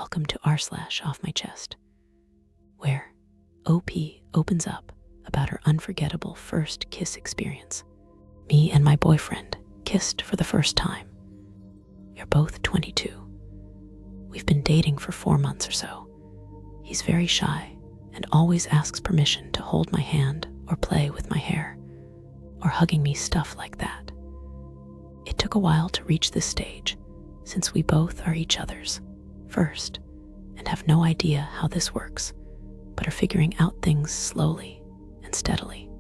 welcome to r/Offmychest, where OP opens up about her unforgettable first kiss experience. Me and my boyfriend kissed for the first time. We're both 22. We've been dating for 4 months or so. He's very shy and always asks permission to hold my hand or play with my hair or hugging me, stuff like that. It took a while to reach this stage since we both are each other's first and have no idea how this works, but are figuring out things slowly and steadily.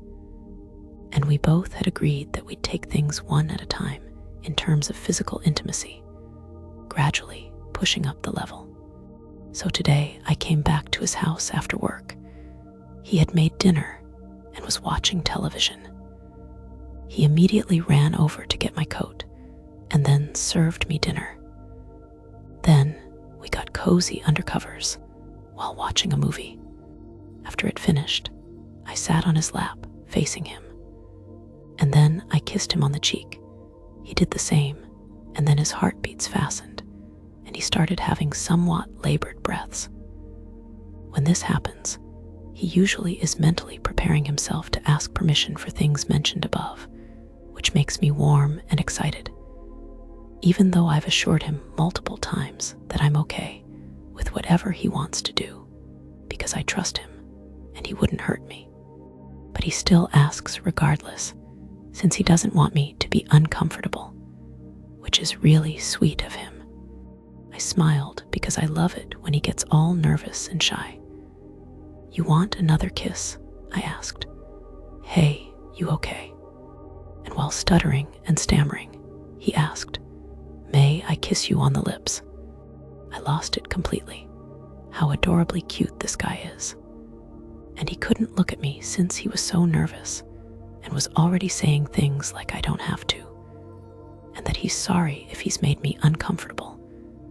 And we both had agreed that we'd take things one at a time in terms of physical intimacy, gradually pushing up the level. So today I came back to his house after work. He had made dinner and was watching television. He immediately ran over to get my coat and then served me dinner. Then we got cozy under covers while watching a movie. After it finished, I sat on his lap facing him, and then I kissed him on the cheek. He did the same, and then his heartbeats fastened, and he started having somewhat labored breaths. When this happens, he usually is mentally preparing himself to ask permission for things mentioned above, which makes me warm and excited, even though I've assured him multiple times that I'm okay with whatever he wants to do, because I trust him and he wouldn't hurt me. But he still asks regardless, since he doesn't want me to be uncomfortable, which is really sweet of him. I smiled because I love it when he gets all nervous and shy. "You want another kiss?" I asked. "Hey, you okay?" And while stuttering and stammering, he asked, "May I kiss you on the lips?" I lost it completely. How adorably cute this guy is. And he couldn't look at me since he was so nervous and was already saying things like I don't have to, and that he's sorry if he's made me uncomfortable,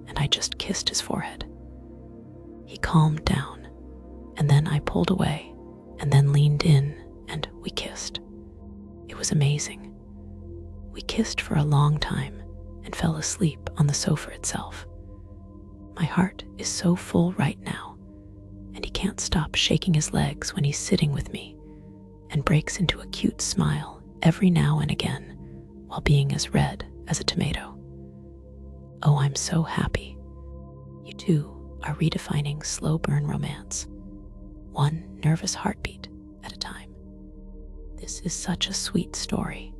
and I just kissed his forehead. He calmed down, and then I pulled away and then leaned in and we kissed. It was amazing. We kissed for a long time and fell asleep on the sofa itself. My heart is so full right now, and he can't stop shaking his legs when he's sitting with me and breaks into a cute smile every now and again while being as red as a tomato. Oh, I'm so happy. You two are redefining slow burn romance, one nervous heartbeat at a time. This is such a sweet story.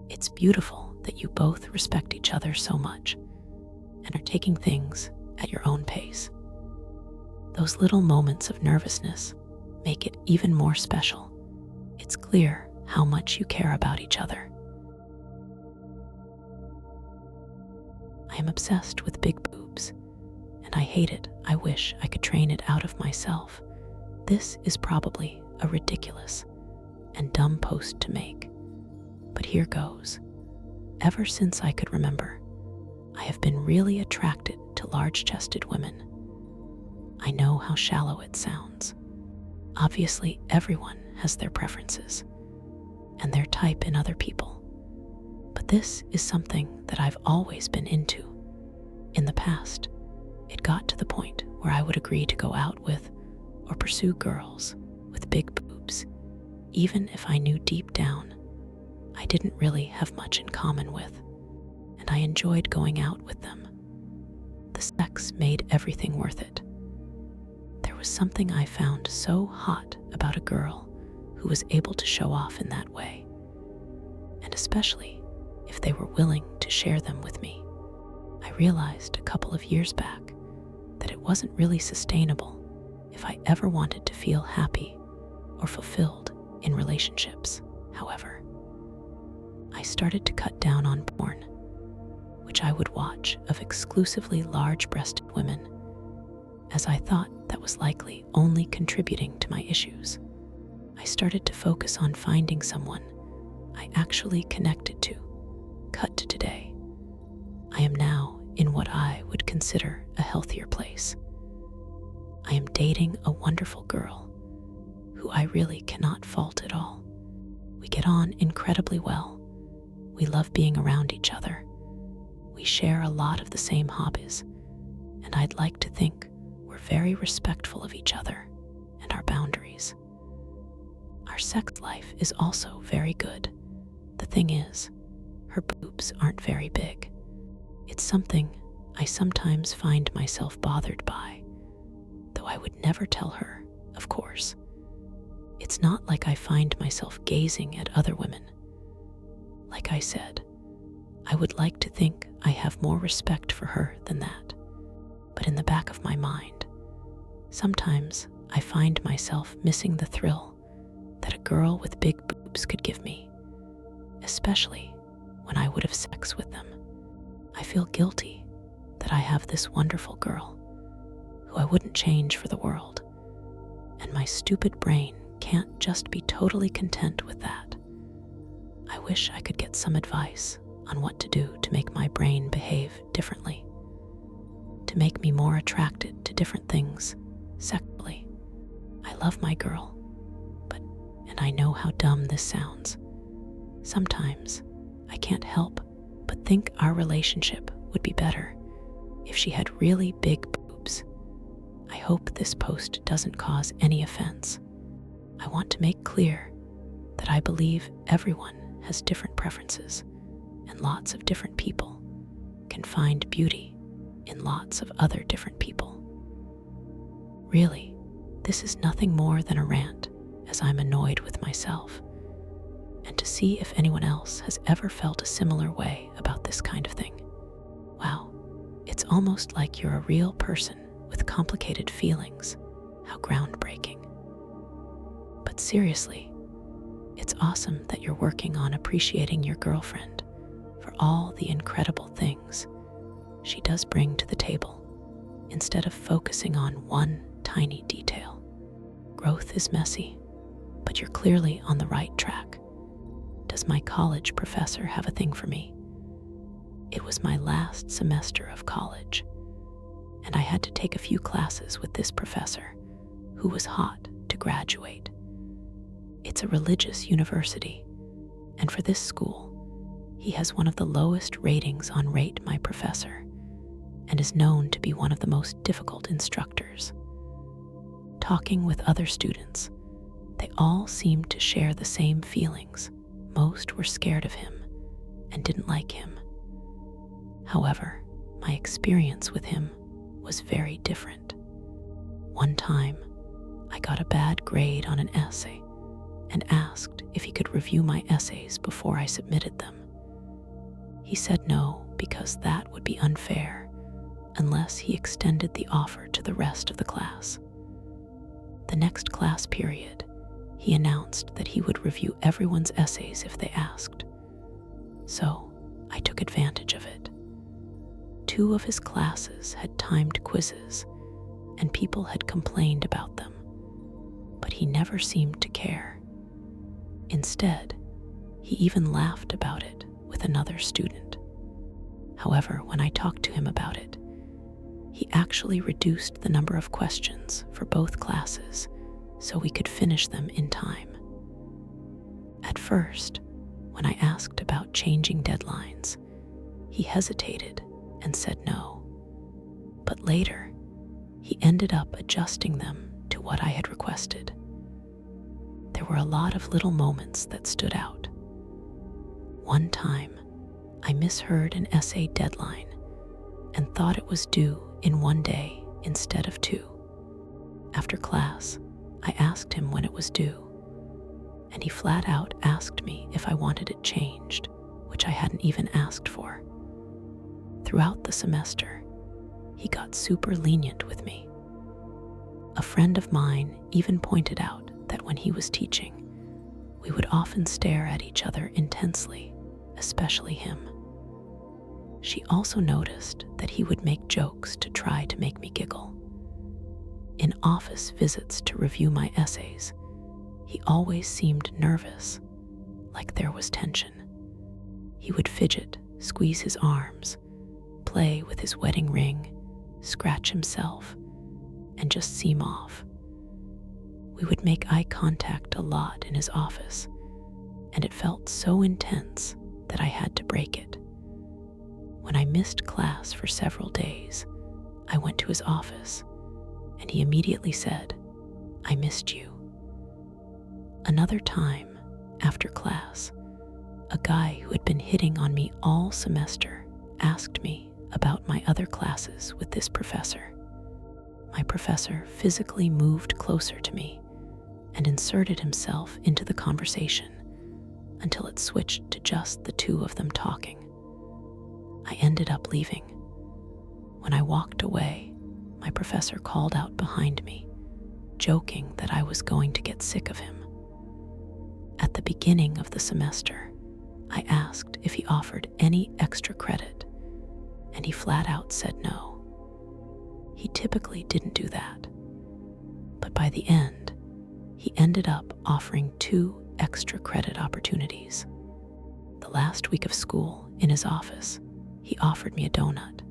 It's beautiful that you both respect each other so much and are taking things at your own pace. Those little moments of nervousness make it even more special. It's clear how much you care about each other. I am obsessed with big boobs, and I hate it. I wish I could train it out of myself. This is probably a ridiculous and dumb post to make, but here goes. Ever since I could remember, I have been really attracted to large-chested women. I know how shallow it sounds. Obviously, everyone has their preferences and their type in other people, but this is something that I've always been into. In the past, it got to the point where I would agree to go out with or pursue girls with big boobs, even if I knew deep down I didn't really have much in common with, and I enjoyed going out with them. The sex made everything worth it. There was something I found so hot about a girl who was able to show off in that way, and especially if they were willing to share them with me. I realized a couple of years back that it wasn't really sustainable if I ever wanted to feel happy or fulfilled in relationships. However, I started to cut down on porn, which I would watch of exclusively large-breasted women, as I thought that was likely only contributing to my issues. I started to focus on finding someone I actually connected to. Cut to today. I am now in what I would consider a healthier place. I am dating a wonderful girl who I really cannot fault at all. We get on incredibly well. We love being around each other. We share a lot of the same hobbies, and I'd like to think we're very respectful of each other and our boundaries. Our sex life is also very good. The thing is, her boobs aren't very big. It's something I sometimes find myself bothered by, though I would never tell her, of course. It's not like I find myself gazing at other women. Like I said, I would like to think I have more respect for her than that. But in the back of my mind, sometimes I find myself missing the thrill that a girl with big boobs could give me, especially when I would have sex with them. I feel guilty that I have this wonderful girl who I wouldn't change for the world, and my stupid brain can't just be totally content with that. I wish I could get some advice on what to do to make my brain behave differently, to make me more attracted to different things sexually. I love my girl, and I know how dumb this sounds. Sometimes I can't help but think our relationship would be better if she had really big boobs. I hope this post doesn't cause any offense. I want to make clear that I believe everyone has different preferences, and lots of different people can find beauty in lots of other different people. Really, this is nothing more than a rant, as I'm annoyed with myself, and to see if anyone else has ever felt a similar way about this kind of thing. Wow, it's almost like you're a real person with complicated feelings. How groundbreaking. But seriously, it's awesome that you're working on appreciating your girlfriend for all the incredible things she does bring to the table, instead of focusing on one tiny detail. Growth is messy, but you're clearly on the right track. Does my college professor have a thing for me? It was my last semester of college, and I had to take a few classes with this professor who was hot to graduate. It's a religious university, and for this school, he has one of the lowest ratings on Rate My Professor and is known to be one of the most difficult instructors. Talking with other students, they all seemed to share the same feelings. Most were scared of him and didn't like him. However, my experience with him was very different. One time, I got a bad grade on an essay and asked if he could review my essays before I submitted them. He said no, because that would be unfair unless he extended the offer to the rest of the class. The next class period, he announced that he would review everyone's essays if they asked. So I took advantage of it. 2 of his classes had timed quizzes, and people had complained about them, but he never seemed to care. Instead, he even laughed about it with another student. However, when I talked to him about it, he actually reduced the number of questions for both classes so we could finish them in time. At first, when I asked about changing deadlines, he hesitated and said no. But later, he ended up adjusting them to what I had requested. There were a lot of little moments that stood out. One time, I misheard an essay deadline and thought it was due in 1 day instead of 2. After class, I asked him when it was due, and he flat out asked me if I wanted it changed, which I hadn't even asked for. Throughout the semester, he got super lenient with me. A friend of mine even pointed out that when he was teaching, we would often stare at each other intensely, especially him. She also noticed that he would make jokes to try to make me giggle. In office visits to review my essays, he always seemed nervous, like there was tension. He would fidget, squeeze his arms, play with his wedding ring, scratch himself, and just seem off. We would make eye contact a lot in his office, and it felt so intense that I had to break it. When I missed class for several days, I went to his office, and he immediately said, "I missed you." Another time, after class, a guy who had been hitting on me all semester asked me about my other classes with this professor. My professor physically moved closer to me and inserted himself into the conversation until it switched to just the two of them talking. I ended up leaving. When I walked away, my professor called out behind me, joking that I was going to get sick of him. At the beginning of the semester, I asked if he offered any extra credit, and he flat out said no. He typically didn't do that, but by the end, he ended up offering 2 extra credit opportunities. The last week of school, in his office, he offered me a donut,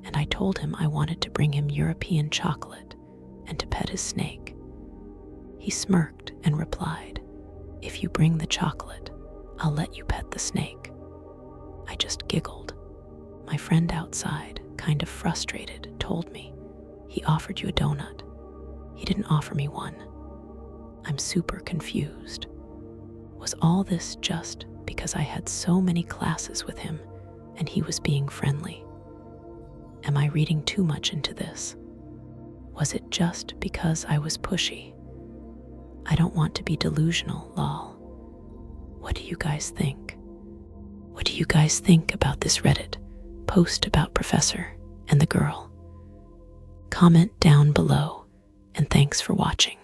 and I told him I wanted to bring him European chocolate and to pet his snake. He smirked and replied, "If you bring the chocolate, I'll let you pet the snake." I just giggled. My friend outside, kind of frustrated, told me, "He offered you a donut. He didn't offer me one." I'm super confused. Was all this just because I had so many classes with him and he was being friendly? Am I reading too much into this? Was it just because I was pushy? I don't want to be delusional, lol. What do you guys think? What do you guys think about this Reddit post about Professor and the girl? Comment down below, and thanks for watching.